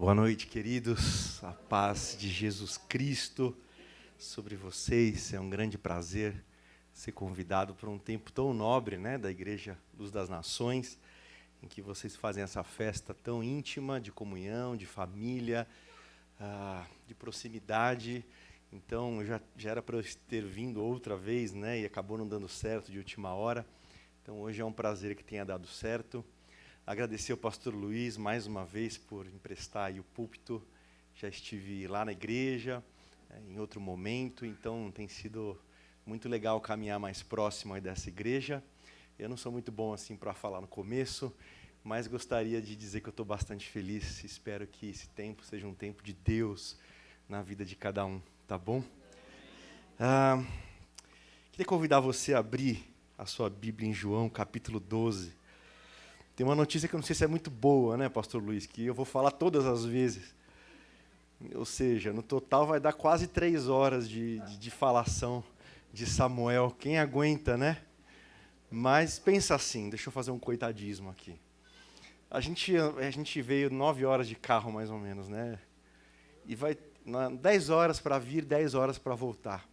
Boa noite, queridos. A paz de Jesus Cristo sobre vocês. É um grande prazer ser convidado para um tempo tão nobre, né, da Igreja Luz das Nações, em que vocês fazem essa festa tão íntima de comunhão, de família, de proximidade. Então, já era para eu ter vindo outra vez, né, e acabou não dando certo de última hora. Então, hoje é um prazer que tenha dado certo. Agradecer ao pastor Luiz mais uma vez por emprestar aí o púlpito. Já estive lá na igreja, em outro momento, então tem sido muito legal caminhar mais próximo aí dessa igreja. Eu não sou muito bom assim para falar no começo, mas gostaria de dizer que eu estou bastante feliz. Espero que esse tempo seja um tempo de Deus na vida de cada um, tá bom? Queria convidar você a abrir a sua Bíblia em João, capítulo 12. Tem uma notícia que eu não sei se é muito boa, né, pastor Luiz, que eu vou falar todas as vezes. Ou seja, no total vai dar quase 3 horas de falação de Samuel. Quem aguenta, né? Mas pensa assim, deixa eu fazer um coitadismo aqui. A gente veio 9 horas de carro, mais ou menos, né? E vai 10 horas para vir, 10 horas para voltar.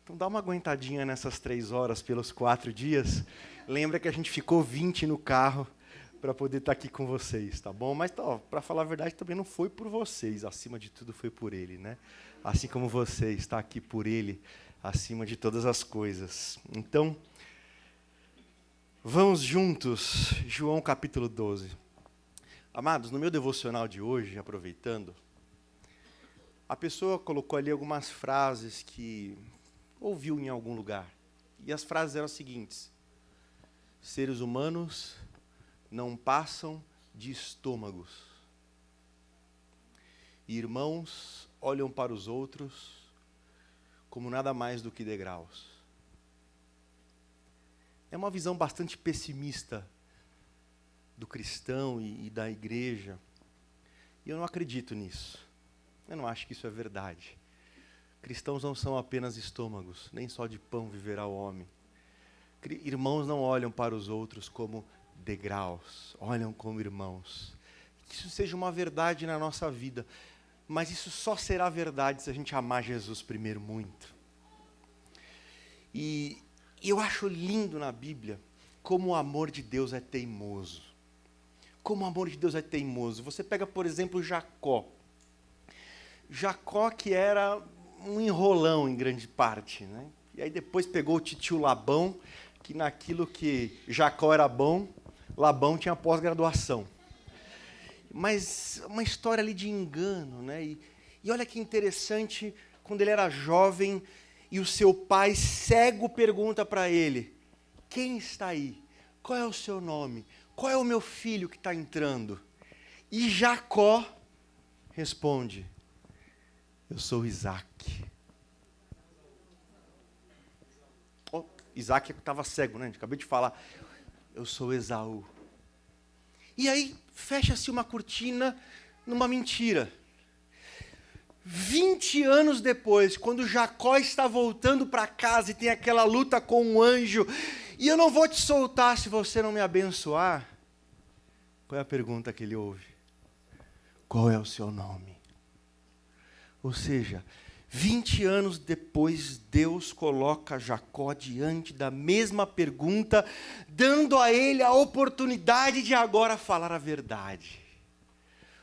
Então dá uma aguentadinha nessas 3 horas pelos 4 dias. Lembra que a gente ficou 20 no carro para poder estar aqui com vocês, tá bom? Mas, para falar a verdade, também não foi por vocês, acima de tudo foi por Ele, né? Assim como você está aqui por Ele, acima de todas as coisas. Então, vamos juntos, João capítulo 12. Amados, no meu devocional de hoje, aproveitando, a pessoa colocou ali algumas frases que ouviu em algum lugar. E as frases eram as seguintes: seres humanos não passam de estômagos. Irmãos olham para os outros como nada mais do que degraus. É uma visão bastante pessimista do cristão e da igreja. E eu não acredito nisso. Eu não acho que isso é verdade. Cristãos não são apenas estômagos, nem só de pão viverá o homem. Irmãos não olham para os outros como degraus, olham como irmãos. Que isso seja uma verdade na nossa vida, mas isso só será verdade se a gente amar Jesus primeiro muito. E eu acho lindo na Bíblia como o amor de Deus é teimoso. Como o amor de Deus é teimoso. Você pega, por exemplo, Jacó. Jacó, que era um enrolão em grande parte, né? E aí depois pegou o titio Labão, que naquilo que Jacó era bom, Labão tinha pós-graduação. Mas uma história ali de engano, né? E olha que interessante, quando ele era jovem e o seu pai cego pergunta para ele: quem está aí? Qual é o seu nome? Qual é o meu filho que está entrando? E Jacó responde: eu sou Isaac. Isaac estava cego, né? Acabei de falar. Eu sou Esaú. E aí fecha-se uma cortina numa mentira. 20 anos depois, quando Jacó está voltando para casa e tem aquela luta com um anjo, e eu não vou te soltar se você não me abençoar, qual é a pergunta que ele ouve? Qual é o seu nome? Ou seja, 20 anos depois, Deus coloca Jacó diante da mesma pergunta, dando a ele a oportunidade de agora falar a verdade.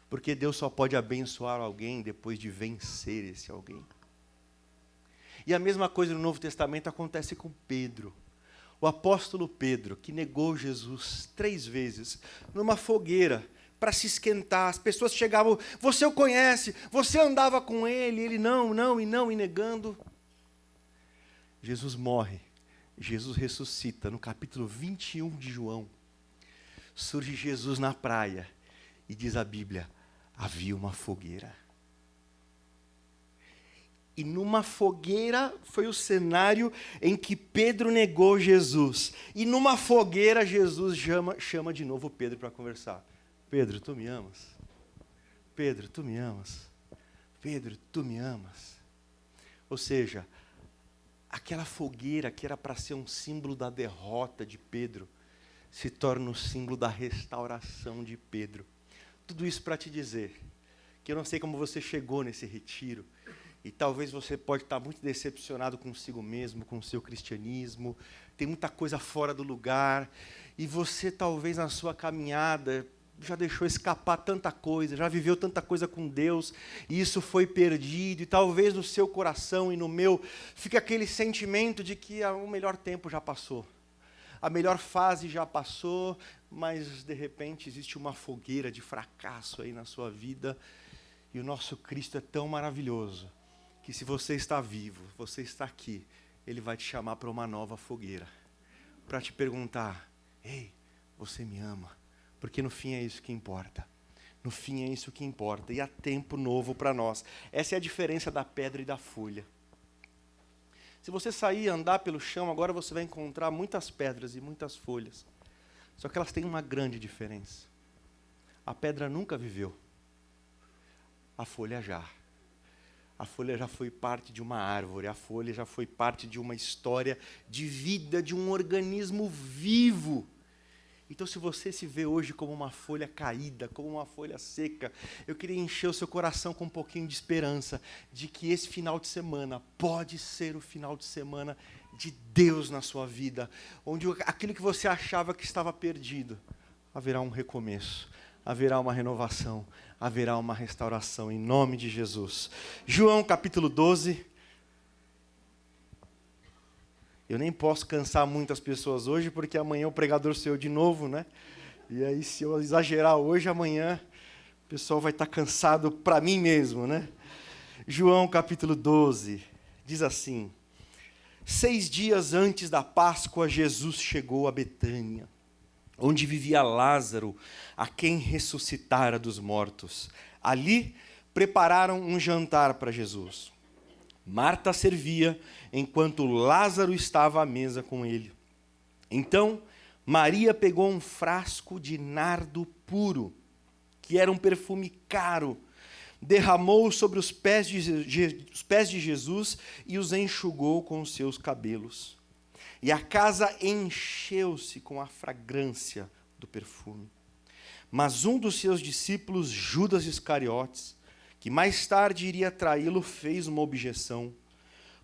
Porque Deus só pode abençoar alguém depois de vencer esse alguém. E a mesma coisa no Novo Testamento acontece com Pedro. O apóstolo Pedro, que negou Jesus 3 vezes, numa fogueira, para se esquentar. As pessoas chegavam: você o conhece, você andava com ele. Ele não, e negando. Jesus morre, Jesus ressuscita. No capítulo 21 de João, surge Jesus na praia e diz a Bíblia: havia uma fogueira. E numa fogueira foi o cenário em que Pedro negou Jesus. E numa fogueira Jesus chama de novo Pedro para conversar. Pedro, tu me amas? Pedro, tu me amas? Pedro, tu me amas? Ou seja, aquela fogueira que era para ser um símbolo da derrota de Pedro, se torna o símbolo da restauração de Pedro. Tudo isso para te dizer que eu não sei como você chegou nesse retiro. E talvez você pode estar muito decepcionado consigo mesmo, com o seu cristianismo. Tem muita coisa fora do lugar. E você talvez na sua caminhada já deixou escapar tanta coisa, já viveu tanta coisa com Deus, e isso foi perdido. E talvez no seu coração e no meu fica aquele sentimento de que o melhor tempo já passou. A melhor fase já passou, mas de repente existe uma fogueira de fracasso aí na sua vida. E o nosso Cristo é tão maravilhoso que se você está vivo, você está aqui, Ele vai te chamar para uma nova fogueira. Para te perguntar, ei, você me ama? Porque no fim é isso que importa. No fim é isso que importa. E há tempo novo para nós. Essa é a diferença da pedra e da folha. Se você sair e andar pelo chão, agora você vai encontrar muitas pedras e muitas folhas. Só que elas têm uma grande diferença. A pedra nunca viveu. A folha já. A folha já foi parte de uma árvore, a folha já foi parte de uma história de vida, de um organismo vivo. Então, se você se vê hoje como uma folha caída, como uma folha seca, eu queria encher o seu coração com um pouquinho de esperança, de que esse final de semana pode ser o final de semana de Deus na sua vida, onde aquilo que você achava que estava perdido, haverá um recomeço. Haverá uma renovação, haverá uma restauração, em nome de Jesus. João capítulo 12. Eu nem posso cansar muitas pessoas hoje, porque amanhã o pregador sou eu de novo, né? E aí, se eu exagerar hoje, amanhã o pessoal vai estar cansado para mim mesmo, né? João capítulo 12, diz assim: 6 dias antes da Páscoa, Jesus chegou a Betânia, onde vivia Lázaro, a quem ressuscitara dos mortos. Ali prepararam um jantar para Jesus. Marta servia, enquanto Lázaro estava à mesa com ele. Então, Maria pegou um frasco de nardo puro, que era um perfume caro, derramou sobre os pés de Jesus e os enxugou com os seus cabelos. E a casa encheu-se com a fragrância do perfume. Mas um dos seus discípulos, Judas Iscariotes, que mais tarde iria traí-lo, fez uma objeção.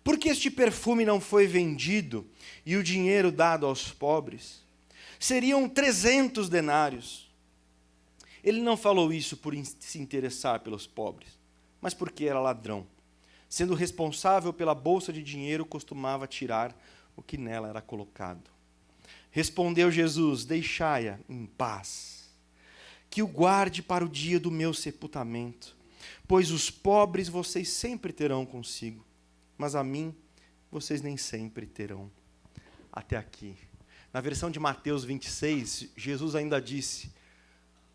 Por que este perfume não foi vendido e o dinheiro dado aos pobres? Seriam 300 denários. Ele não falou isso por se interessar pelos pobres, mas porque era ladrão. Sendo responsável pela bolsa de dinheiro, costumava tirar o que nela era colocado. Respondeu Jesus: deixai-a em paz, que o guarde para o dia do meu sepultamento, pois os pobres vocês sempre terão consigo, mas a mim vocês nem sempre terão. Até aqui. Na versão de Mateus 26, Jesus ainda disse: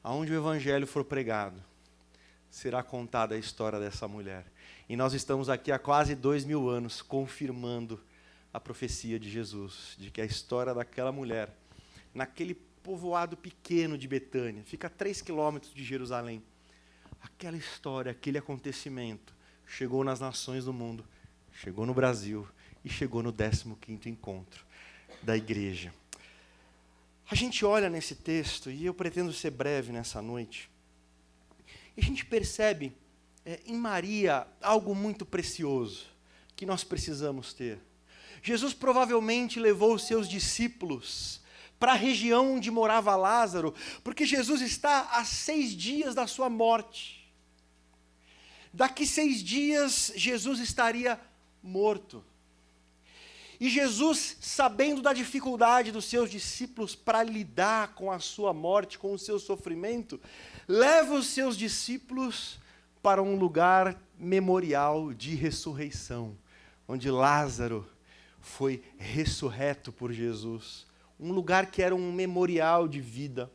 aonde o evangelho for pregado, será contada a história dessa mulher. E nós estamos aqui há quase 2000 anos, confirmando a profecia de Jesus, de que a história daquela mulher, naquele povoado pequeno de Betânia, fica a 3 quilômetros de Jerusalém, aquela história, aquele acontecimento, chegou nas nações do mundo, chegou no Brasil e chegou no 15º encontro da igreja. A gente olha nesse texto, e eu pretendo ser breve nessa noite, e a gente percebe em Maria algo muito precioso, que nós precisamos ter. Jesus provavelmente levou os seus discípulos para a região onde morava Lázaro, porque Jesus está a 6 dias da sua morte. Daqui 6 dias, Jesus estaria morto. E Jesus, sabendo da dificuldade dos seus discípulos para lidar com a sua morte, com o seu sofrimento, leva os seus discípulos para um lugar memorial de ressurreição, onde Lázaro foi ressurreto por Jesus. Um lugar que era um memorial de vida.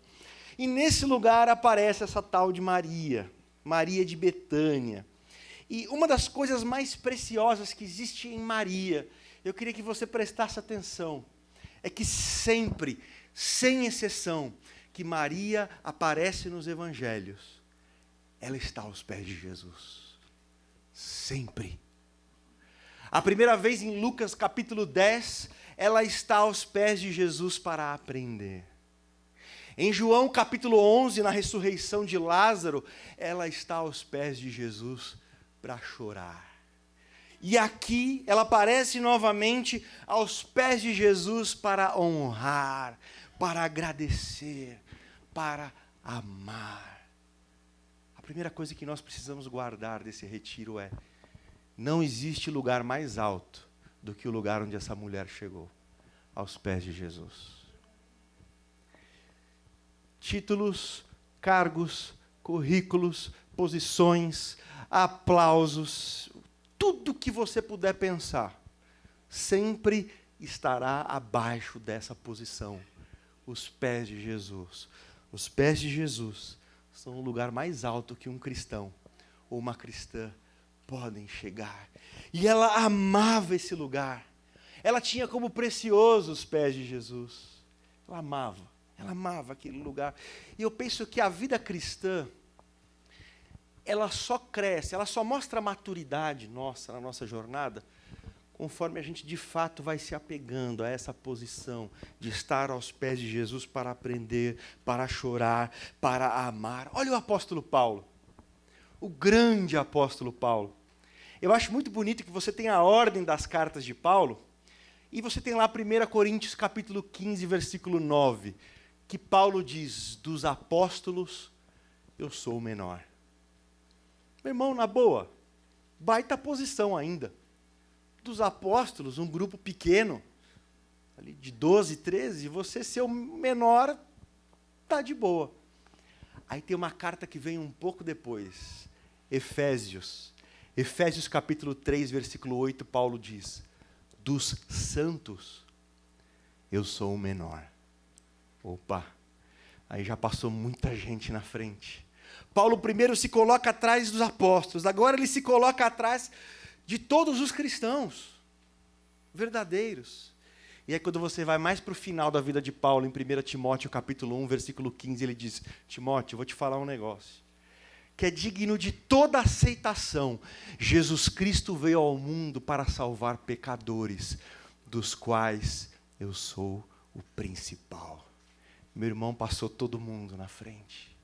E nesse lugar aparece essa tal de Maria, Maria de Betânia. E uma das coisas mais preciosas que existe em Maria, eu queria que você prestasse atenção, é que sempre, sem exceção, que Maria aparece nos evangelhos, ela está aos pés de Jesus. Sempre. A primeira vez em Lucas capítulo 10, ela está aos pés de Jesus para aprender. Em João capítulo 11, na ressurreição de Lázaro, ela está aos pés de Jesus para chorar. E aqui ela aparece novamente aos pés de Jesus para honrar, para agradecer, para amar. A primeira coisa que nós precisamos guardar desse retiro é: não existe lugar mais alto do que o lugar onde essa mulher chegou, aos pés de Jesus. Títulos, cargos, currículos, posições, aplausos, tudo que você puder pensar, sempre estará abaixo dessa posição. Os pés de Jesus. Os pés de Jesus são o lugar mais alto que um cristão ou uma cristã podem chegar. E ela amava esse lugar. Ela tinha como precioso os pés de Jesus. Ela amava aquele lugar. E eu penso que a vida cristã, ela só cresce, ela só mostra a maturidade nossa, na nossa jornada, conforme a gente de fato vai se apegando a essa posição de estar aos pés de Jesus para aprender, para chorar, para amar. Olha o apóstolo Paulo, o grande apóstolo Paulo. Eu acho muito bonito que você tem a ordem das cartas de Paulo, e você tem lá 1 Coríntios capítulo 15, versículo 9, que Paulo diz: dos apóstolos eu sou o menor. Meu irmão, na boa, baita posição ainda. Dos apóstolos, um grupo pequeno, ali de 12, 13, você ser o menor, tá de boa. Aí tem uma carta que vem um pouco depois, Efésios. Efésios capítulo 3, versículo 8, Paulo diz: dos santos, eu sou o menor. Opa, aí já passou muita gente na frente. Paulo primeiro se coloca atrás dos apóstolos, agora ele se coloca atrás de todos os cristãos verdadeiros. E aí quando você vai mais para o final da vida de Paulo, em 1 Timóteo capítulo 1, versículo 15, ele diz: Timóteo, eu vou te falar um negócio, que é digno de toda aceitação. Jesus Cristo veio ao mundo para salvar pecadores, dos quais eu sou o principal. Meu irmão, passou todo mundo na frente.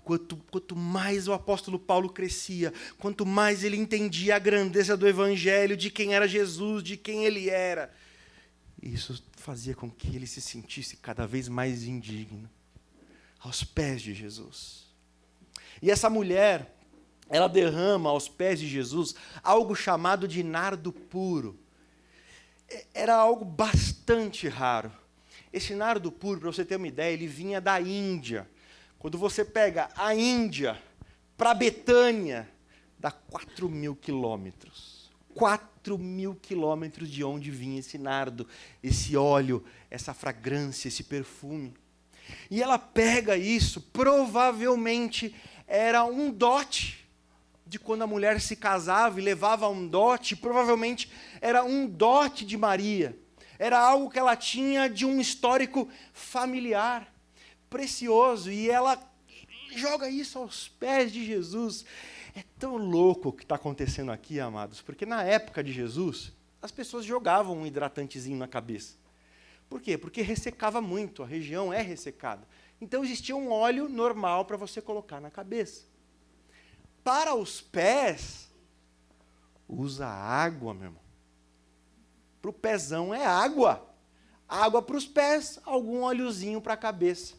Quanto mais o apóstolo Paulo crescia, quanto mais ele entendia a grandeza do Evangelho, de quem era Jesus, de quem ele era, isso fazia com que ele se sentisse cada vez mais indigno, aos pés de Jesus. E essa mulher, ela derrama aos pés de Jesus algo chamado de nardo puro. Era algo bastante raro. Esse nardo puro, para você ter uma ideia, ele vinha da Índia. Quando você pega a Índia para Betânia, dá 4.000 quilômetros. 4.000 quilômetros de onde vinha esse nardo, esse óleo, essa fragrância, esse perfume. E ela pega isso, provavelmente era um dote de quando a mulher se casava e levava um dote, provavelmente era um dote de Maria. Era algo que ela tinha de um histórico familiar, precioso, e ela joga isso aos pés de Jesus. É tão louco o que está acontecendo aqui, amados, porque na época de Jesus, as pessoas jogavam um hidratantezinho na cabeça. Por quê? Porque ressecava muito, a região é ressecada. Então existia um óleo normal para você colocar na cabeça. Para os pés, usa água, meu irmão. Para o pezão é água. Água para os pés, algum óleozinho para a cabeça.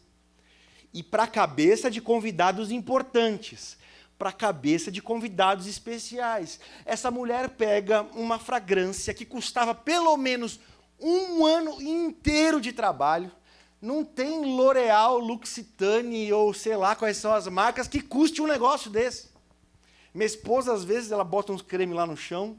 E para a cabeça de convidados importantes, para a cabeça de convidados especiais. Essa mulher pega uma fragrância que custava pelo menos um ano inteiro de trabalho. Não tem L'Oréal, L'Occitane ou sei lá quais são as marcas que custe um negócio desse. Minha esposa, às vezes, ela bota uns creme lá no chão.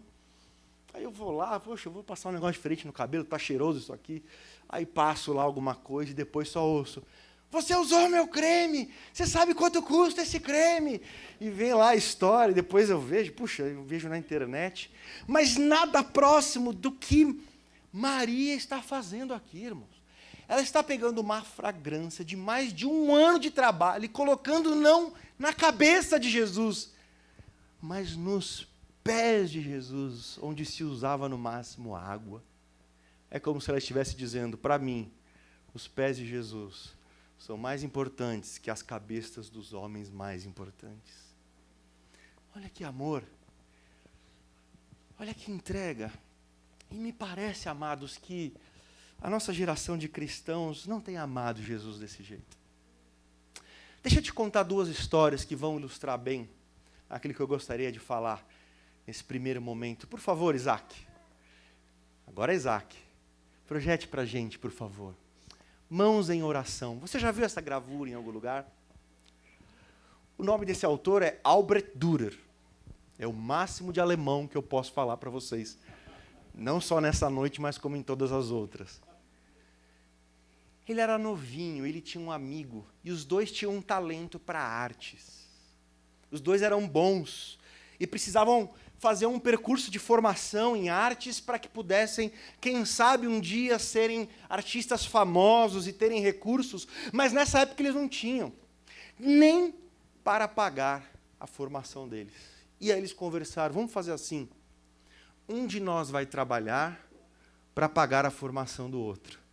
Aí eu vou lá, poxa, eu vou passar um negócio diferente no cabelo, tá cheiroso isso aqui. Aí passo lá alguma coisa e depois só ouço: você usou meu creme, você sabe quanto custa esse creme? E vem lá a história, e depois eu vejo, puxa, eu vejo na internet. Mas nada próximo do que Maria está fazendo aqui, irmãos. Ela está pegando uma fragrância de mais de um ano de trabalho e colocando não na cabeça de Jesus, mas nos pés de Jesus, onde se usava no máximo água. É como se ela estivesse dizendo: para mim, os pés de Jesus são mais importantes que as cabeças dos homens mais importantes. Olha que amor. Olha que entrega. E me parece, amados, que a nossa geração de cristãos não tem amado Jesus desse jeito. Deixa eu te contar 2 histórias que vão ilustrar bem aquilo que eu gostaria de falar nesse primeiro momento. Por favor, Isaac. Agora é Isaac. Projete para a gente, por favor. Mãos em oração. Você já viu essa gravura em algum lugar? O nome desse autor é Albrecht Dürer. É o máximo de alemão que eu posso falar para vocês. Não só nessa noite, mas como em todas as outras. Ele era novinho, ele tinha um amigo, e os dois tinham um talento para artes. Os dois eram bons, e precisavam fazer um percurso de formação em artes para que pudessem, quem sabe, um dia serem artistas famosos e terem recursos, mas nessa época eles não tinham, nem para pagar a formação deles. E aí eles conversaram, vamos fazer assim, um de nós vai trabalhar para pagar a formação do outro.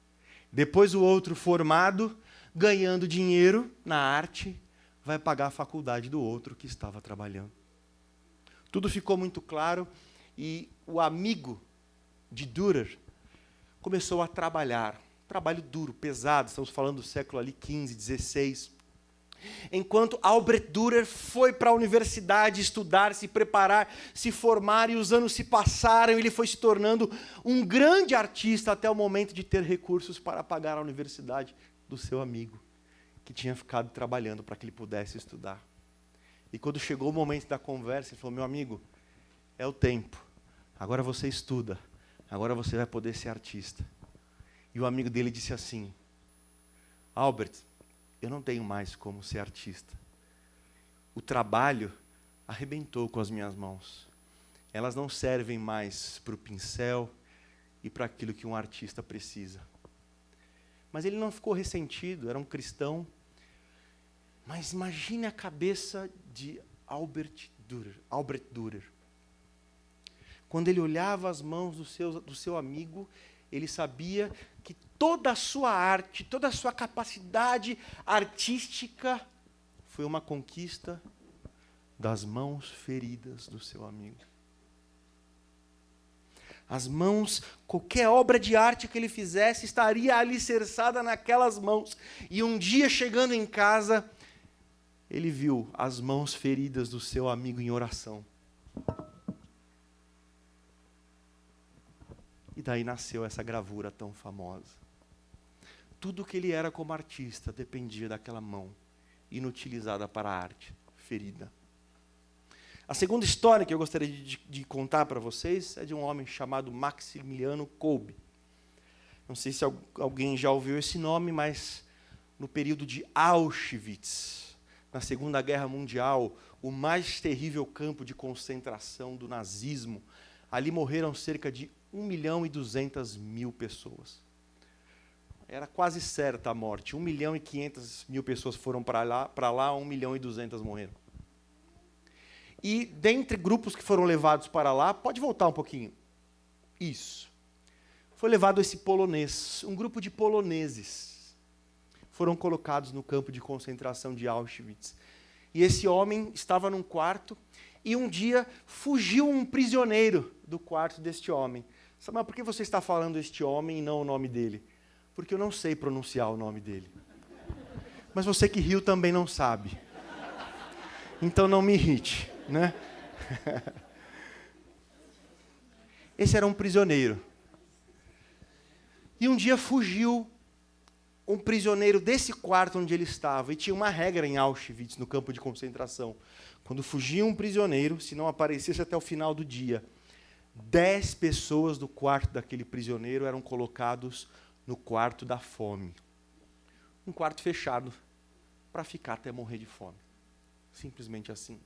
Depois o outro formado, ganhando dinheiro na arte, vai pagar a faculdade do outro que estava trabalhando. Tudo ficou muito claro e o amigo de Dürer começou a trabalhar. Trabalho duro, pesado, estamos falando do século ali 15, 16. Enquanto Albrecht Dürer foi para a universidade estudar, se preparar, se formar, e os anos se passaram, ele foi se tornando um grande artista até o momento de ter recursos para pagar a universidade do seu amigo, que tinha ficado trabalhando para que ele pudesse estudar. E quando chegou o momento da conversa, ele falou, meu amigo, é o tempo, agora você estuda, agora você vai poder ser artista. E o amigo dele disse assim, Albert, eu não tenho mais como ser artista. O trabalho arrebentou com as minhas mãos. Elas não servem mais para o pincel e para aquilo que um artista precisa. Mas ele não ficou ressentido, era um cristão. Mas imagine a cabeça de Albrecht Dürer. Quando ele olhava as mãos do seu amigo, ele sabia que toda a sua arte, toda a sua capacidade artística foi uma conquista das mãos feridas do seu amigo. As mãos, qualquer obra de arte que ele fizesse, estaria alicerçada naquelas mãos. E um dia, chegando em casa, ele viu as mãos feridas do seu amigo em oração. E daí nasceu essa gravura tão famosa. Tudo que ele era como artista dependia daquela mão, inutilizada para a arte, ferida. A segunda história que eu gostaria de contar para vocês é de um homem chamado Maximiliano Kolbe. Não sei se alguém já ouviu esse nome, mas no período de Auschwitz, na Segunda Guerra Mundial, o mais terrível campo de concentração do nazismo, ali morreram cerca de 1.200.000 pessoas. Era quase certa a morte. 1.500.000 pessoas foram para lá, 1.200.000 morreram. E dentre grupos que foram levados para lá, pode voltar um pouquinho. Isso. Foi levado esse polonês, um grupo de poloneses. Foram colocados no campo de concentração de Auschwitz. E esse homem estava num quarto e um dia fugiu um prisioneiro do quarto deste homem. Sabe, mas por que você está falando este homem e não o nome dele? Porque eu não sei pronunciar o nome dele. Mas você que riu também não sabe. Então não me irrite, né? Esse era um prisioneiro. E um dia fugiu um prisioneiro desse quarto onde ele estava. E tinha uma regra em Auschwitz, no campo de concentração. Quando fugia um prisioneiro, se não aparecesse até o final do dia, 10 pessoas do quarto daquele prisioneiro eram colocados no quarto da fome. Um quarto fechado, para ficar até morrer de fome. Simplesmente assim.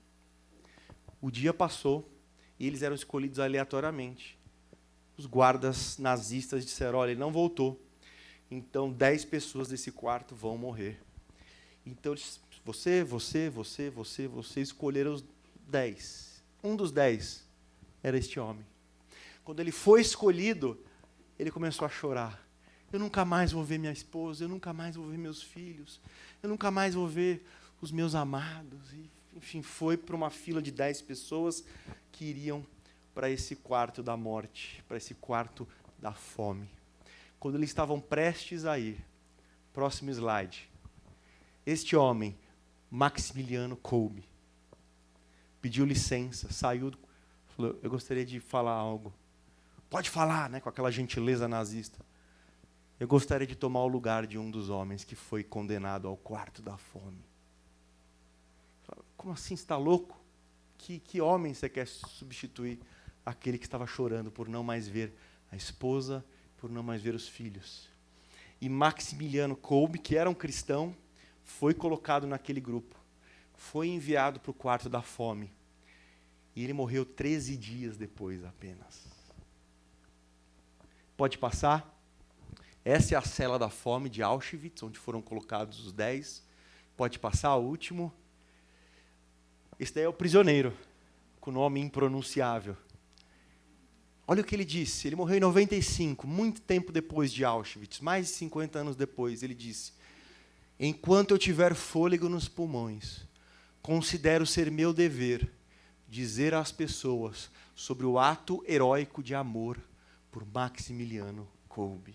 O dia passou e eles eram escolhidos aleatoriamente. Os guardas nazistas disseram, olha, ele não voltou. Então 10 pessoas desse quarto vão morrer. Então você escolheram os 10. Um dos 10 era este homem. Quando ele foi escolhido, ele começou a chorar. Eu nunca mais vou ver minha esposa, eu nunca mais vou ver meus filhos, eu nunca mais vou ver os meus amados. E, enfim, foi para uma fila de 10 pessoas que iriam para esse quarto da morte, para esse quarto da fome. Quando eles estavam prestes a ir, próximo slide, este homem, Maximiliano Kolbe, pediu licença, saiu, falou, eu gostaria de falar algo. Pode falar, né, com aquela gentileza nazista. Eu gostaria de tomar o lugar de um dos homens que foi condenado ao quarto da fome. Como assim, você está louco? Que homem você quer substituir? Aquele que estava chorando por não mais ver a esposa, por não mais ver os filhos. E Maximiliano Kolbe, que era um cristão, foi colocado naquele grupo. Foi enviado para o quarto da fome. E ele morreu 13 dias depois apenas. Pode passar? Essa é a cela da fome de Auschwitz, onde foram colocados os 10. Pode passar, o último. Esse daí é o prisioneiro, com o nome impronunciável. Olha o que ele disse. Ele morreu em 95, muito tempo depois de Auschwitz, mais de 50 anos depois. Ele disse, enquanto eu tiver fôlego nos pulmões, considero ser meu dever dizer às pessoas sobre o ato heróico de amor por Maximiliano Kolbe.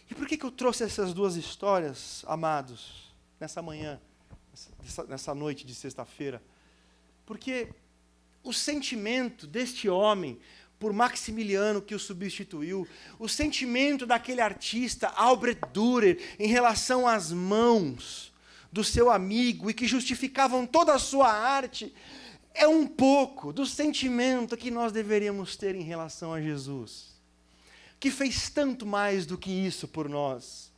E por que eu trouxe essas duas histórias, amados, nessa manhã, nessa noite de sexta-feira? Porque o sentimento deste homem por Maximiliano que o substituiu, o sentimento daquele artista, Albrecht Dürer, em relação às mãos do seu amigo e que justificavam toda a sua arte, é um pouco do sentimento que nós deveríamos ter em relação a Jesus, que fez tanto mais do que isso por nós.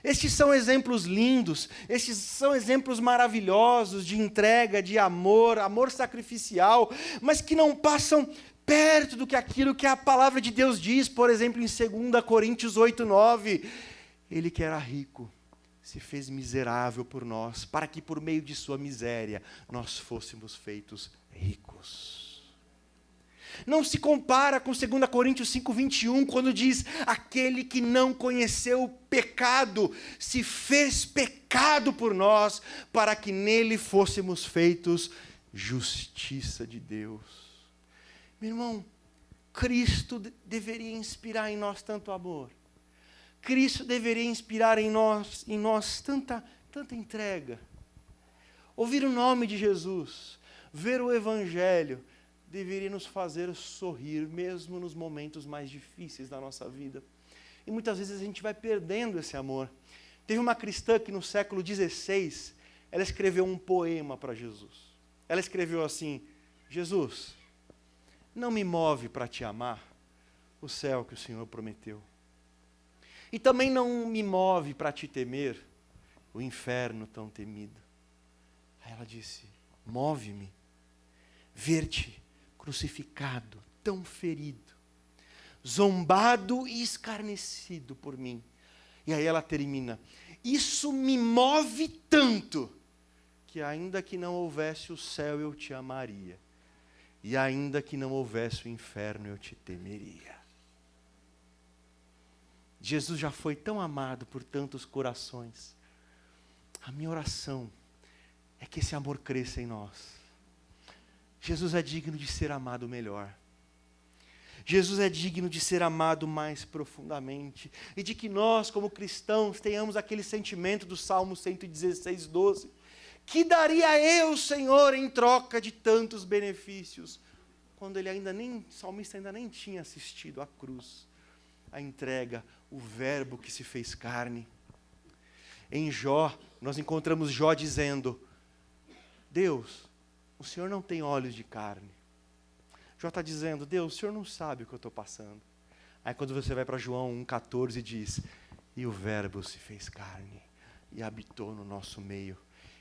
Estes são exemplos lindos, estes são exemplos maravilhosos de entrega, de amor, amor sacrificial, mas que não passam perto do que aquilo que a palavra de Deus diz, por exemplo, em 2 Coríntios 8:9. Ele que era rico, se fez miserável por nós, para que por meio de sua miséria nós fôssemos feitos ricos. Não se compara com 2 Coríntios 5:21, quando diz, aquele que não conheceu o pecado, se fez pecado por nós, para que nele fôssemos feitos justiça de Deus. Meu irmão, Cristo deveria inspirar em nós tanto amor. Cristo deveria inspirar em nós tanta entrega. Ouvir o nome de Jesus, ver o Evangelho, deveria nos fazer sorrir, mesmo nos momentos mais difíceis da nossa vida. E muitas vezes a gente vai perdendo esse amor. Teve uma cristã que no século XVI, ela escreveu um poema para Jesus. Ela escreveu assim, Jesus, não me move para te amar o céu que o Senhor prometeu. E também não me move para te temer o inferno tão temido. Aí ela disse, move-me, ver-te crucificado, tão ferido, zombado e escarnecido por mim. E aí ela termina, isso me move tanto, que ainda que não houvesse o céu eu te amaria, e ainda que não houvesse o inferno eu te temeria. Jesus já foi tão amado por tantos corações. A minha oração é que esse amor cresça em nós. Jesus é digno de ser amado melhor. Jesus é digno de ser amado mais profundamente. E de que nós, como cristãos, tenhamos aquele sentimento do Salmo 116:12. Que daria eu, Senhor, em troca de tantos benefícios? Quando o salmista ainda nem tinha assistido à cruz, a entrega, o verbo que se fez carne. Em Jó, nós encontramos Jó dizendo, Deus, o Senhor não tem olhos de carne. Jó está dizendo, Deus, o Senhor não sabe o que eu estou passando. Aí quando você vai para João 1,14 diz, e o verbo se fez carne e habitou no nosso meio.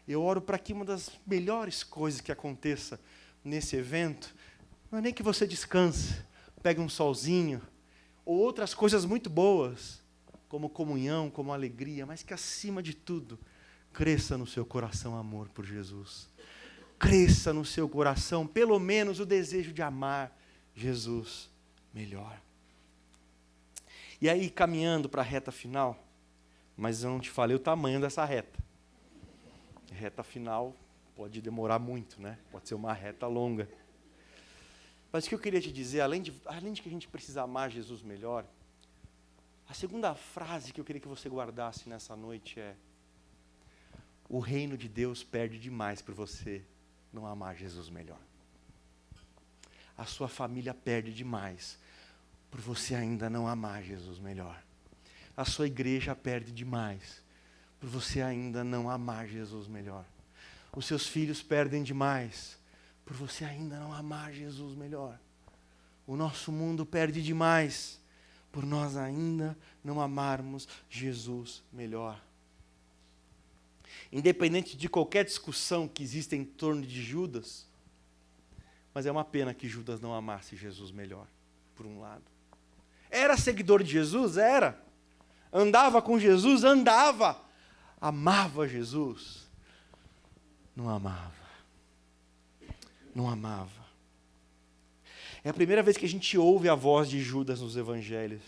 Eu oro para que uma das melhores coisas que aconteça nesse evento, não é nem que você descanse, pegue um solzinho, ou outras coisas muito boas, como comunhão, como alegria, mas que acima de tudo, cresça no seu coração amor por Jesus. Cresça no seu coração, pelo menos, o desejo de amar Jesus melhor. E aí, caminhando para a reta final, mas eu não te falei o tamanho dessa reta. Reta final pode demorar muito, né? Pode ser uma reta longa. Mas o que eu queria te dizer, além de que a gente precisa amar Jesus melhor, a segunda frase que eu queria que você guardasse nessa noite é: o reino de Deus perde demais por você não amar Jesus melhor. A sua família perde demais por você ainda não amar Jesus melhor. A sua igreja perde demais por você ainda não amar Jesus melhor. Os seus filhos perdem demais por você ainda não amar Jesus melhor. O nosso mundo perde demais por nós ainda não amarmos Jesus melhor. Independente de qualquer discussão que exista em torno de Judas, mas é uma pena que Judas não amasse Jesus melhor, por um lado. Era seguidor de Jesus? Era. Andava com Jesus? Andava. Amava Jesus? Não amava. Não amava. É a primeira vez que a gente ouve a voz de Judas nos evangelhos.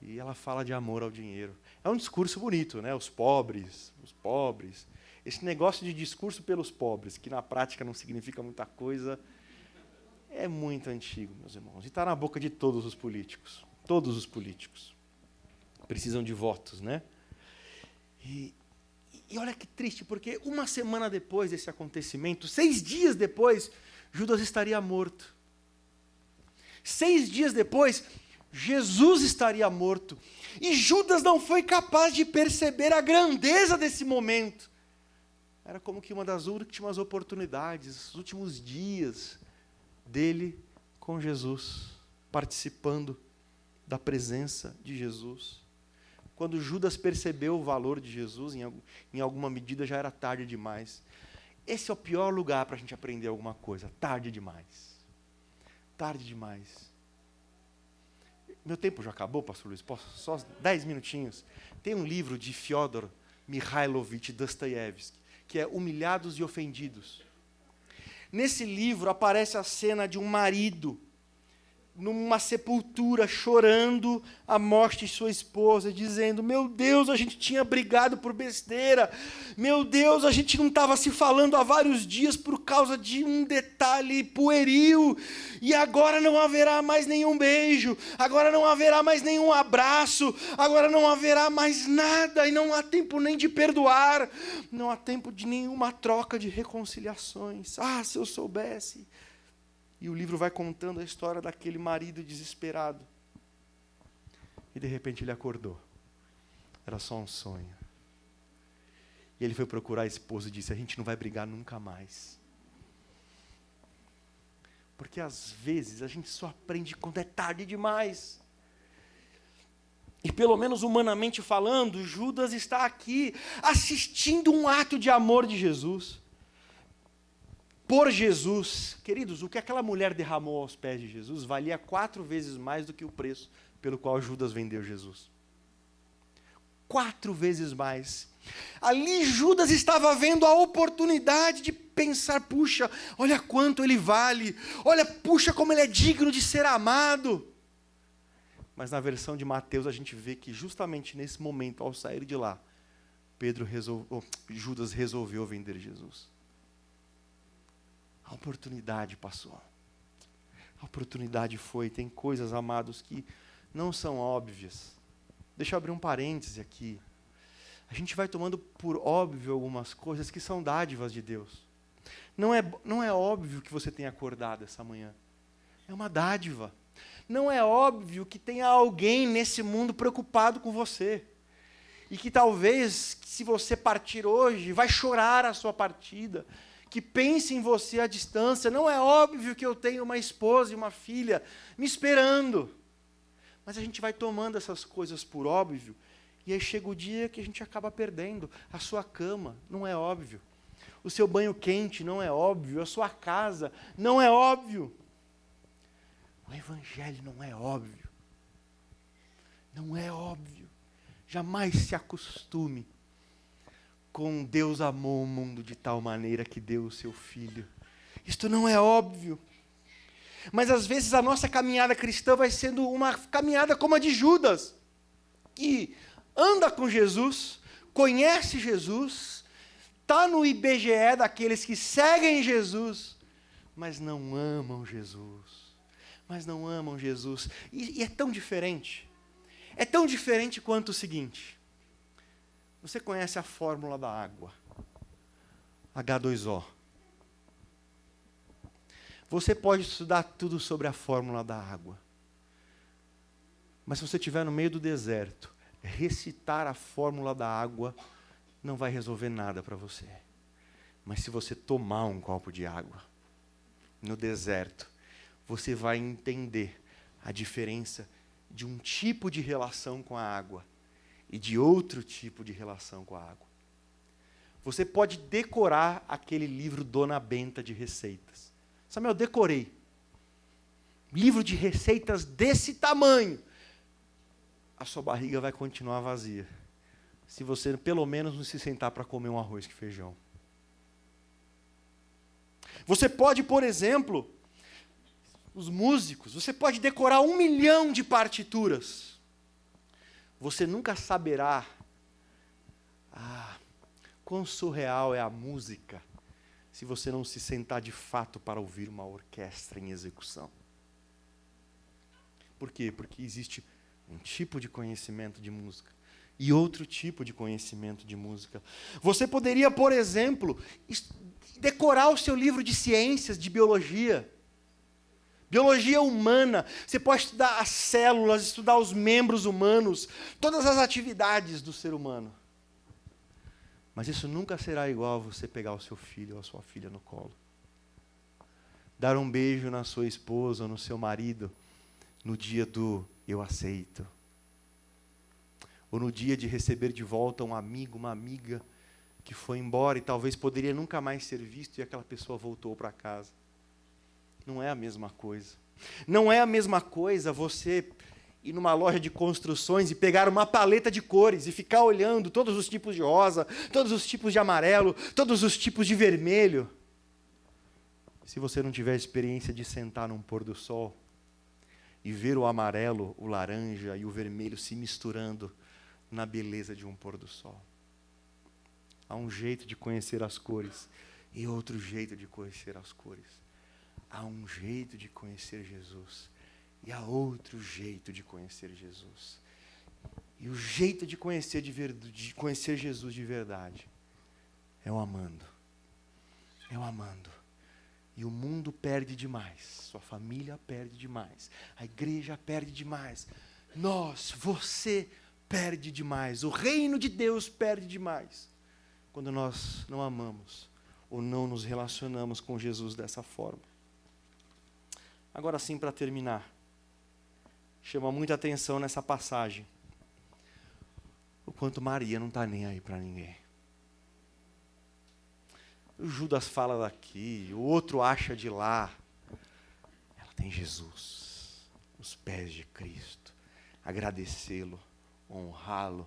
E ela fala de amor ao dinheiro. É um discurso bonito, né? Os pobres. Esse negócio de discurso pelos pobres, que na prática não significa muita coisa, é muito antigo, meus irmãos. E está na boca de todos os políticos. Todos os políticos precisam de votos, né? E olha que triste, porque uma semana depois desse acontecimento, 6 dias depois, Judas estaria morto. 6 dias depois, Jesus estaria morto. E Judas não foi capaz de perceber a grandeza desse momento. Era como que uma das últimas oportunidades, os últimos dias dele com Jesus, participando da presença de Jesus. Quando Judas percebeu o valor de Jesus, em alguma medida já era tarde demais. Esse é o pior lugar para a gente aprender alguma coisa, tarde demais. Tarde demais. Meu tempo já acabou, pastor Luiz? Posso? Só 10 minutinhos. Tem um livro de Fyodor Mikhailovich Dostoiévski, que é Humilhados e Ofendidos. Nesse livro aparece a cena de um marido numa sepultura, chorando a morte de sua esposa, dizendo: meu Deus, a gente tinha brigado por besteira, meu Deus, a gente não estava se falando há vários dias por causa de um detalhe pueril, e agora não haverá mais nenhum beijo, agora não haverá mais nenhum abraço, agora não haverá mais nada, e não há tempo nem de perdoar, não há tempo de nenhuma troca de reconciliações. Ah, se eu soubesse. E o livro vai contando a história daquele marido desesperado. E de repente ele acordou. Era só um sonho. E ele foi procurar a esposa e disse: a gente não vai brigar nunca mais. Porque às vezes a gente só aprende quando é tarde demais. E pelo menos humanamente falando, Judas está aqui assistindo um ato de amor de Jesus. Por Jesus. Queridos, o que aquela mulher derramou aos pés de Jesus valia 4 vezes mais do que o preço pelo qual Judas vendeu Jesus. 4 vezes mais. Ali Judas estava vendo a oportunidade de pensar: puxa, olha quanto ele vale, olha, puxa como ele é digno de ser amado. Mas na versão de Mateus a gente vê que justamente nesse momento, ao sair de lá, Judas resolveu vender Jesus. A oportunidade passou. A oportunidade foi. Tem coisas, amados, que não são óbvias. Deixa eu abrir um parêntese aqui. A gente vai tomando por óbvio algumas coisas que são dádivas de Deus. Não é óbvio que você tenha acordado essa manhã. É uma dádiva. Não é óbvio que tenha alguém nesse mundo preocupado com você. E que talvez, se você partir hoje, vai chorar a sua partida. Que pense em você à distância. Não é óbvio que eu tenho uma esposa e uma filha me esperando. Mas a gente vai tomando essas coisas por óbvio, e aí chega o dia que a gente acaba perdendo. A sua cama não é óbvio. O seu banho quente não é óbvio. A sua casa não é óbvio. O evangelho não é óbvio. Não é óbvio. Jamais se acostume com Deus amou o mundo de tal maneira que deu o seu Filho. Isto não é óbvio. Mas às vezes a nossa caminhada cristã vai sendo uma caminhada como a de Judas, que anda com Jesus, conhece Jesus, está no IBGE daqueles que seguem Jesus, mas não amam Jesus. Mas não amam Jesus. E é tão diferente. É tão diferente quanto o seguinte. Você conhece a fórmula da água? H2O. Você pode estudar tudo sobre a fórmula da água. Mas se você estiver no meio do deserto, recitar a fórmula da água não vai resolver nada para você. Mas se você tomar um copo de água no deserto, você vai entender a diferença de um tipo de relação com a água e de outro tipo de relação com a água. Você pode decorar aquele livro Dona Benta de receitas. Sabe, eu decorei. Livro de receitas desse tamanho. A sua barriga vai continuar vazia, se você pelo menos não se sentar para comer um arroz com feijão. Você pode, por exemplo, os músicos, você pode decorar 1 milhão de partituras. Você nunca saberá quão surreal é a música se você não se sentar de fato para ouvir uma orquestra em execução. Por quê? Porque existe um tipo de conhecimento de música e outro tipo de conhecimento de música. Você poderia, por exemplo, decorar o seu livro de ciências, de biologia. Biologia humana. Você pode estudar as células, estudar os membros humanos, todas as atividades do ser humano. Mas isso nunca será igual a você pegar o seu filho ou a sua filha no colo. Dar um beijo na sua esposa ou no seu marido no dia do eu aceito. Ou no dia de receber de volta um amigo, uma amiga que foi embora e talvez poderia nunca mais ser visto e aquela pessoa voltou para casa. Não é a mesma coisa. Não é a mesma coisa você ir numa loja de construções e pegar uma paleta de cores e ficar olhando todos os tipos de rosa, todos os tipos de amarelo, todos os tipos de vermelho. Se você não tiver a experiência de sentar num pôr do sol e ver o amarelo, o laranja e o vermelho se misturando na beleza de um pôr do sol. Há um jeito de conhecer as cores e outro jeito de conhecer as cores. Há um jeito de conhecer Jesus e há outro jeito de conhecer Jesus. E o jeito de conhecer, de conhecer Jesus de verdade é o amando. É o amando. E o mundo perde demais, sua família perde demais, a igreja perde demais, você perde demais, o reino de Deus perde demais, quando nós não amamos ou não nos relacionamos com Jesus dessa forma. Agora sim, para terminar, chama muita atenção nessa passagem, o quanto Maria não está nem aí para ninguém. O Judas fala daqui, o outro acha de lá. Ela tem Jesus, os pés de Cristo, agradecê-lo, honrá-lo,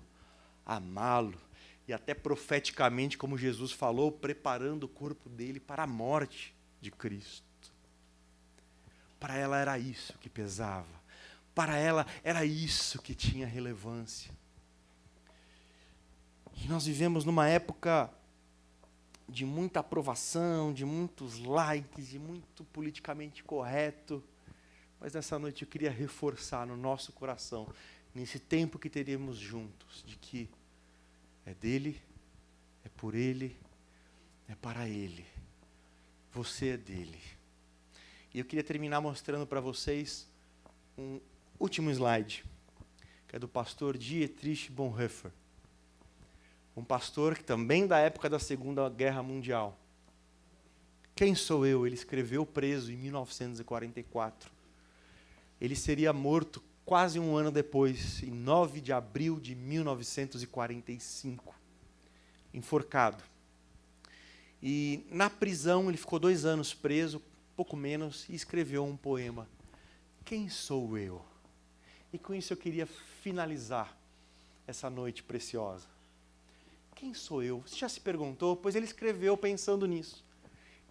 amá-lo, e até profeticamente, como Jesus falou, preparando o corpo dele para a morte de Cristo. Para ela era isso que pesava, para ela era isso que tinha relevância. E nós vivemos numa época de muita aprovação, de muitos likes, de muito politicamente correto. Mas nessa noite eu queria reforçar no nosso coração, nesse tempo que teremos juntos, de que é dele, é por ele, é para ele. Você é dele. E eu queria terminar mostrando para vocês um último slide, que é do pastor Dietrich Bonhoeffer. Um pastor que também da época da Segunda Guerra Mundial. Quem sou eu? Ele escreveu preso em 1944. Ele seria morto quase um ano depois, em 9 de abril de 1945, enforcado. E na prisão ele ficou 2 anos preso, pouco menos, e escreveu um poema. Quem sou eu? E com isso eu queria finalizar essa noite preciosa. Quem sou eu? Você já se perguntou? Pois ele escreveu pensando nisso.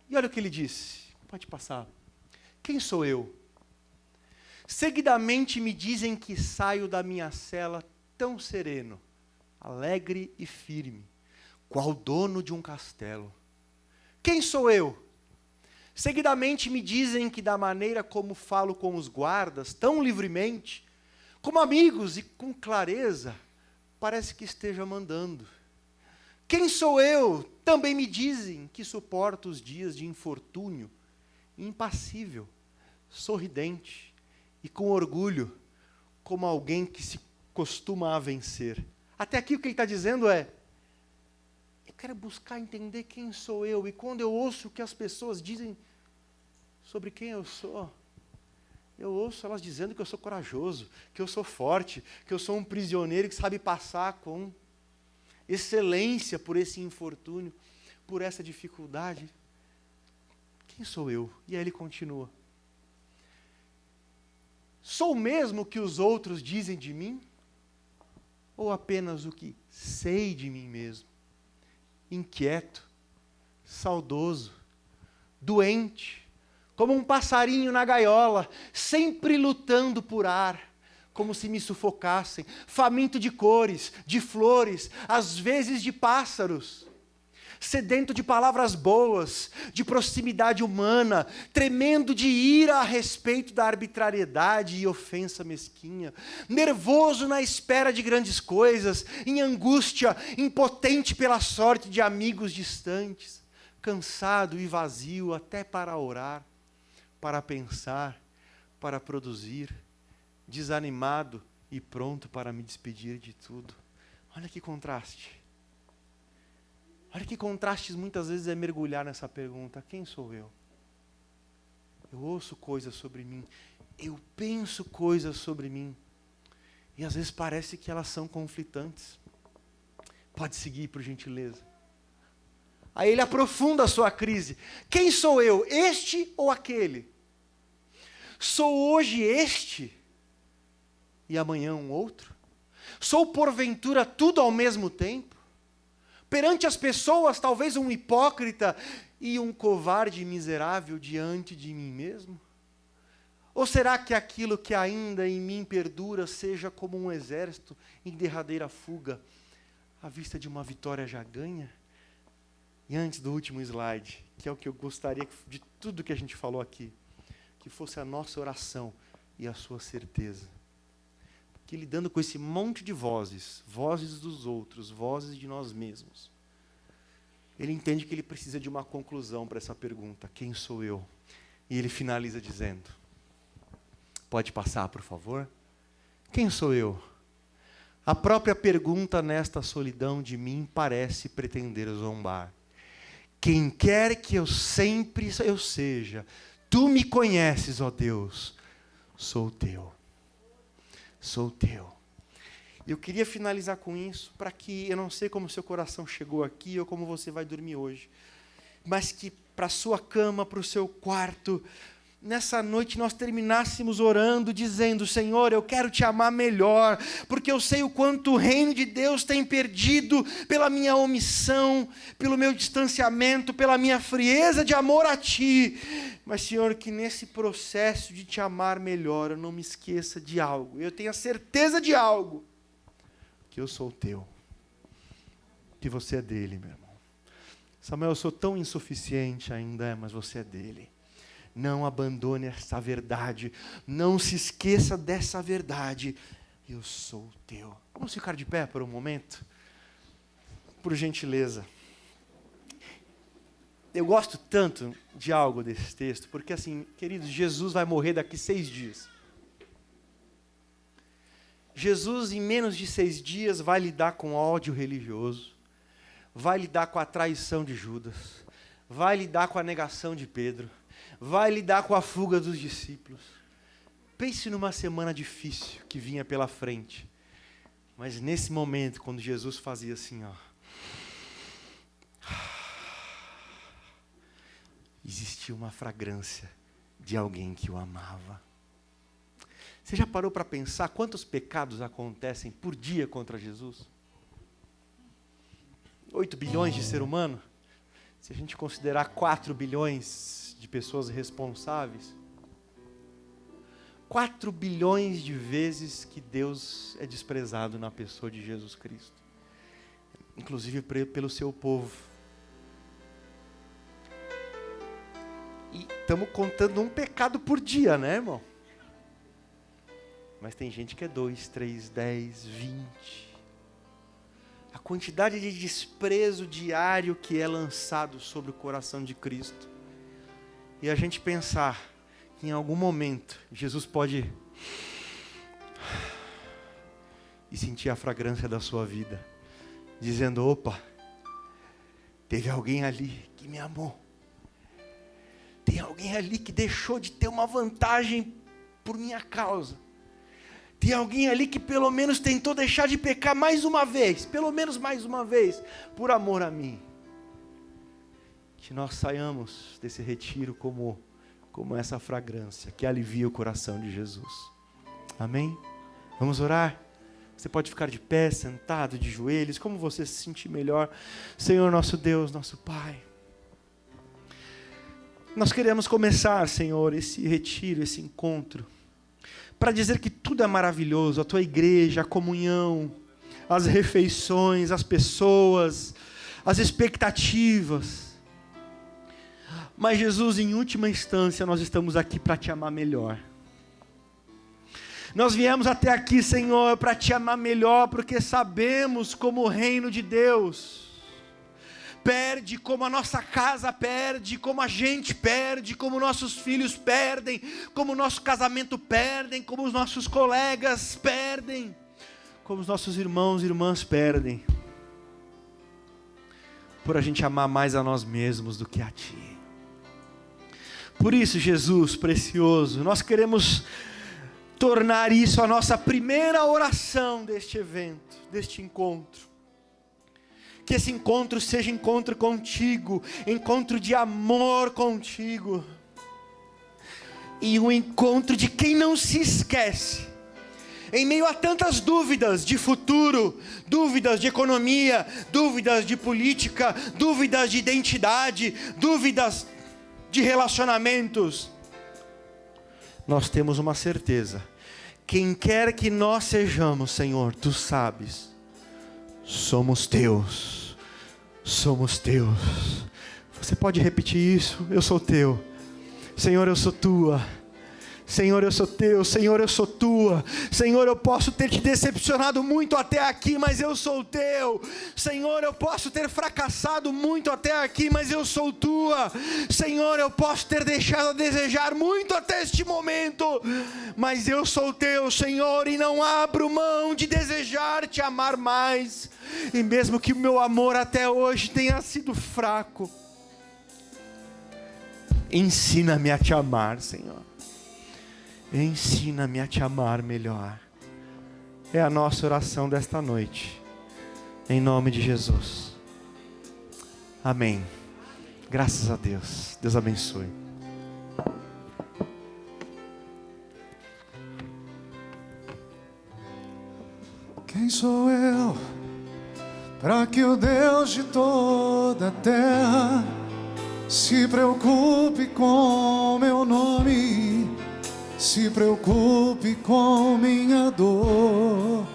E olha o que ele disse. Pode passar. Quem sou eu? Seguidamente me dizem que saio da minha cela tão sereno, alegre e firme, qual dono de um castelo. Quem sou eu? Seguidamente me dizem que da maneira como falo com os guardas, tão livremente, como amigos e com clareza, parece que esteja mandando. Quem sou eu? Também me dizem que suporto os dias de infortúnio, impassível, sorridente e com orgulho, como alguém que se costuma a vencer. Até aqui o que ele está dizendo é, eu quero buscar entender quem sou eu, e quando eu ouço o que as pessoas dizem sobre quem eu sou, eu ouço elas dizendo que eu sou corajoso, que eu sou forte, que eu sou um prisioneiro que sabe passar com excelência por esse infortúnio, por essa dificuldade. Quem sou eu? E aí ele continua. Sou o mesmo que os outros dizem de mim? Ou apenas o que sei de mim mesmo? Inquieto, saudoso, doente, como um passarinho na gaiola, sempre lutando por ar, como se me sufocassem, faminto de cores, de flores, às vezes de pássaros, sedento de palavras boas, de proximidade humana, tremendo de ira a respeito da arbitrariedade e ofensa mesquinha, nervoso na espera de grandes coisas, em angústia, impotente pela sorte de amigos distantes, cansado e vazio até para orar, para pensar, para produzir, desanimado e pronto para me despedir de tudo. Olha que contraste. Olha que contrastes muitas vezes é mergulhar nessa pergunta: quem sou eu? Eu ouço coisas sobre mim, eu penso coisas sobre mim, e às vezes parece que elas são conflitantes. Pode seguir, por gentileza. Aí ele aprofunda a sua crise. Quem sou eu? Este ou aquele? Sou hoje este e amanhã um outro? Sou porventura tudo ao mesmo tempo? Perante as pessoas, talvez um hipócrita e um covarde miserável diante de mim mesmo? Ou será que aquilo que ainda em mim perdura seja como um exército em derradeira fuga, à vista de uma vitória já ganha? E antes do último slide, que é o que eu gostaria de tudo que a gente falou aqui, que fosse a nossa oração e a sua certeza. Que lidando com esse monte de vozes, vozes dos outros, vozes de nós mesmos, ele entende que ele precisa de uma conclusão para essa pergunta: quem sou eu? E ele finaliza dizendo, pode passar, por favor? Quem sou eu? A própria pergunta nesta solidão de mim parece pretender zombar. Quem quer que eu sempre eu seja, tu me conheces, ó Deus, sou teu. Sou teu. Eu queria finalizar com isso, para que, eu não sei como seu coração chegou aqui, ou como você vai dormir hoje, mas que para a sua cama, para o seu quarto, nessa noite nós terminássemos orando, dizendo: Senhor, eu quero te amar melhor, porque eu sei o quanto o reino de Deus tem perdido pela minha omissão, pelo meu distanciamento, pela minha frieza de amor a Ti. Mas, Senhor, que nesse processo de te amar melhor, eu não me esqueça de algo, eu tenha certeza de algo, que eu sou teu, que você é dele, meu irmão. Samuel, eu sou tão insuficiente ainda, mas você é dele. Não abandone essa verdade, não se esqueça dessa verdade, eu sou teu. Vamos ficar de pé por um momento? Por gentileza. Eu gosto tanto de algo desse texto, porque assim, queridos, Jesus vai morrer daqui 6 dias. Jesus, em menos de 6 dias, vai lidar com ódio religioso, vai lidar com a traição de Judas, vai lidar com a negação de Pedro, vai lidar com a fuga dos discípulos. Pense numa semana difícil que vinha pela frente, mas nesse momento, quando Jesus fazia assim, ó, existia uma fragrância de alguém que o amava. Você já parou para pensar quantos pecados acontecem por dia contra Jesus? 8 bilhões de ser humano? Se a gente considerar 4 bilhões de pessoas responsáveis, 4 bilhões de vezes que Deus é desprezado na pessoa de Jesus Cristo. Inclusive pelo seu povo. E estamos contando um pecado por dia, né, irmão? Mas tem gente que é 2, 3, 10, 20. A quantidade de desprezo diário que é lançado sobre o coração de Cristo. E a gente pensar que em algum momento Jesus pode e sentir a fragrância da sua vida, dizendo: opa, teve alguém ali que me amou. Tem alguém ali que deixou de ter uma vantagem por minha causa. Tem alguém ali que pelo menos tentou deixar de pecar mais uma vez, pelo menos mais uma vez, por amor a mim. Que nós saiamos desse retiro como essa fragrância que alivia o coração de Jesus. Amém? Vamos orar? Você pode ficar de pé, sentado, de joelhos, como você se sentir melhor. Senhor nosso Deus, nosso Pai, nós queremos começar, Senhor, esse retiro, esse encontro, para dizer que tudo é maravilhoso, a Tua igreja, a comunhão, as refeições, as pessoas, as expectativas. Mas Jesus, em última instância, nós estamos aqui para Te amar melhor. Nós viemos até aqui, Senhor, para Te amar melhor, porque sabemos como o reino de Deus perde, como a nossa casa perde, como a gente perde, como nossos filhos perdem, como o nosso casamento perdem, como os nossos colegas perdem, como os nossos irmãos e irmãs perdem, por a gente amar mais a nós mesmos do que a Ti. Por isso, Jesus precioso, nós queremos tornar isso a nossa primeira oração deste evento, deste encontro. Que esse encontro seja encontro contigo, encontro de amor contigo. E um encontro de quem não se esquece. Em meio a tantas dúvidas de futuro, dúvidas de economia, dúvidas de política, dúvidas de identidade, dúvidas de relacionamentos, nós temos uma certeza: quem quer que nós sejamos, Senhor, Tu sabes, somos Teus, somos Teus. Você pode repetir isso? Eu sou Teu, Senhor, eu sou Tua. Senhor, eu sou Teu, Senhor, eu sou Tua. Senhor, eu posso ter te decepcionado muito até aqui, mas eu sou Teu. Senhor, eu posso ter fracassado muito até aqui, mas eu sou Tua. Senhor, eu posso ter deixado a desejar muito até este momento, mas eu sou Teu, Senhor, e não abro mão de desejar Te amar mais. E mesmo que o meu amor até hoje tenha sido fraco, ensina-me a Te amar, Senhor. Ensina-me a Te amar melhor. É a nossa oração desta noite, em nome de Jesus. Amém. Graças a Deus. Deus abençoe. Quem sou eu para que o Deus de toda a terra se preocupe com meu nome, se preocupe com minha dor?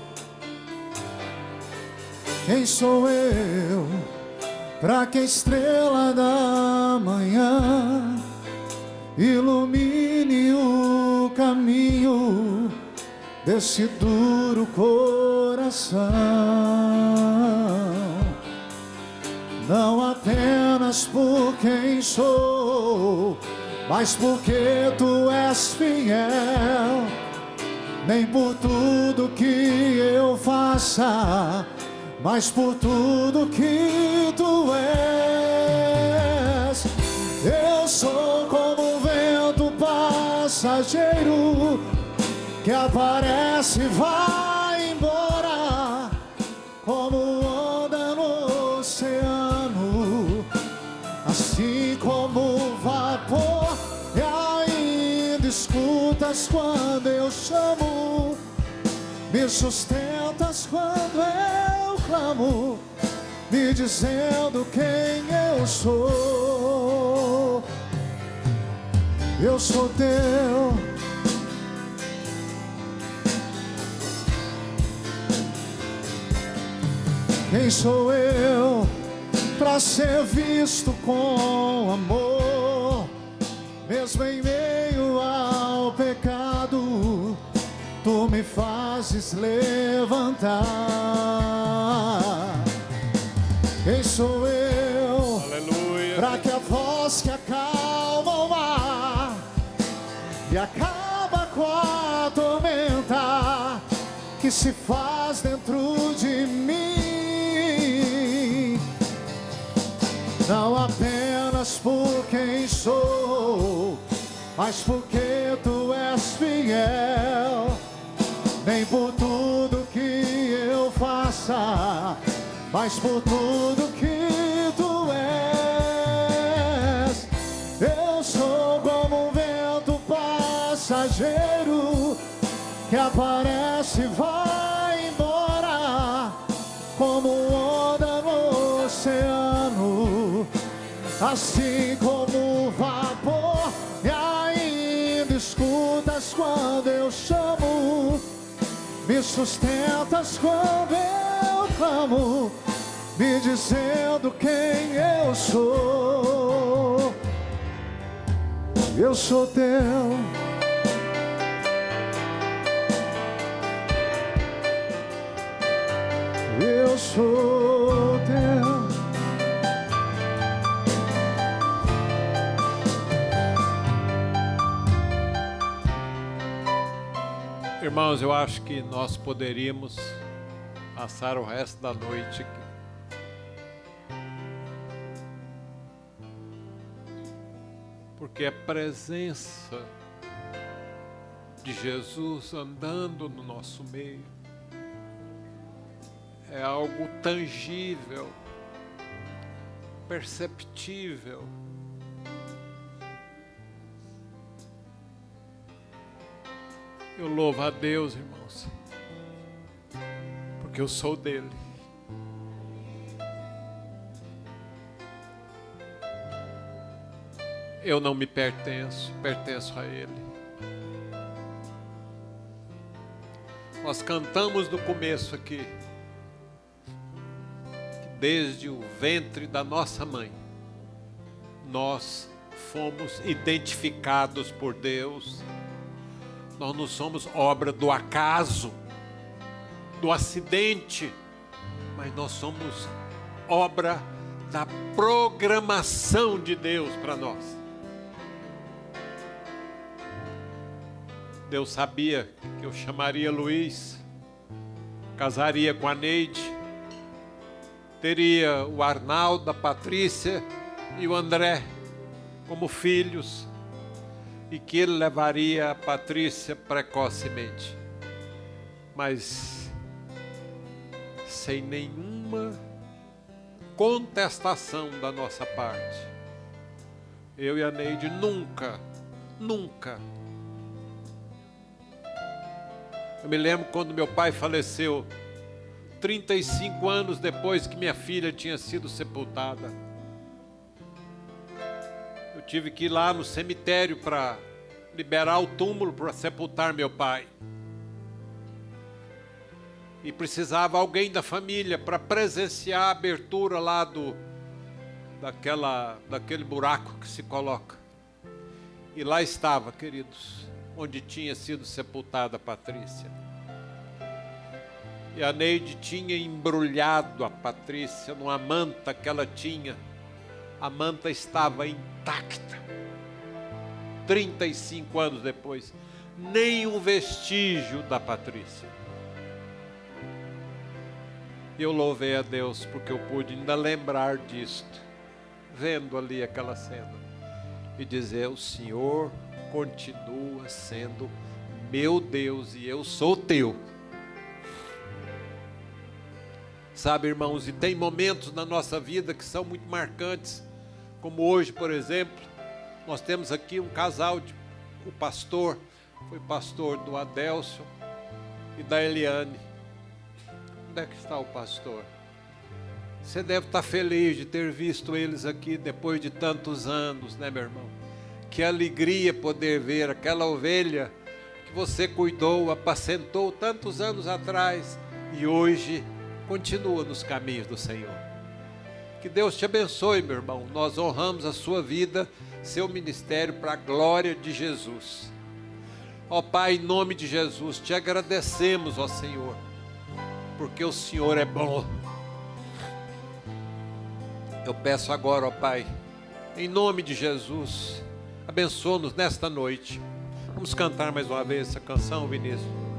Quem sou eu para que a estrela da manhã ilumine o caminho desse duro coração? Não apenas por quem sou, mas porque Tu és fiel. Nem por tudo que eu faça, mas por tudo que Tu és. Eu sou como um vento passageiro que aparece e vai embora, como onda no oceano, assim como o vapor. E ainda escutas quando eu chamo, me sustentas quando eu clamo, me dizendo quem eu sou. Eu sou Teu, Quem sou eu para ser visto com amor? Mesmo em meio ao pecado, tu me fazes levantar. Quem sou eu para que a voz que acalma o mar e acaba com a tormenta que se faz dentro de mim? Não apenas por quem sou, mas porque tu és fiel. Nem por tudo que eu faça, mas por tudo que tu és. Eu sou como um vento passageiro que aparece e vai embora, como onda no oceano, assim como o vapor. E ainda escutas quando eu chamo, me sustentas quando eu clamo, me dizendo quem eu sou. Eu sou teu. Eu sou teu. Irmãos, eu acho que nós poderíamos passar o resto da noite aqui. Porque a presença de Jesus andando no nosso meio é algo tangível, perceptível. Eu louvo a Deus, irmãos, porque eu sou dele. Eu não me pertenço, pertenço a ele. Nós cantamos no começo aqui, que desde o ventre da nossa mãe, nós fomos identificados por Deus. Nós não somos obra do acaso, do acidente, mas nós somos obra da programação de Deus para nós. Deus sabia que eu chamaria Luiz, casaria com a Neide, teria o Arnaldo, a Patrícia e o André como filhos, e que ele levaria a Patrícia precocemente, mas sem nenhuma contestação da nossa parte. Eu e a Neide nunca. Eu me lembro quando meu pai faleceu, 35 anos depois que minha filha tinha sido sepultada. Eu tive que ir lá no cemitério para liberar o túmulo para sepultar meu pai. E precisava alguém da família para presenciar a abertura lá daquele buraco que se coloca. E lá estava, queridos, onde tinha sido sepultada a Patrícia. E a Neide tinha embrulhado a Patrícia numa manta que ela tinha. A manta estava intacta. 35 anos depois, nenhum vestígio da Patrícia. Eu louvei a Deus porque eu pude ainda lembrar disto, vendo ali aquela cena, e dizer: o Senhor continua sendo meu Deus e eu sou teu. Sabe, irmãos, e tem momentos na nossa vida que são muito marcantes, como hoje, por exemplo, nós temos aqui um casal, o pastor, foi pastor do Adélcio e da Eliane. Onde é que está o pastor? Você deve estar feliz de ter visto eles aqui depois de tantos anos, né, meu irmão? Que alegria poder ver aquela ovelha que você cuidou, apacentou tantos anos atrás e hoje Continua nos caminhos do Senhor. Que Deus te abençoe, meu irmão. Nós honramos a sua vida, seu ministério, para a glória de Jesus. Ó Pai, em nome de Jesus, te agradecemos, ó Senhor, porque o Senhor é bom. Eu peço agora, ó Pai, em nome de Jesus, abençoa-nos nesta noite. Vamos cantar mais uma vez essa canção, Vinícius.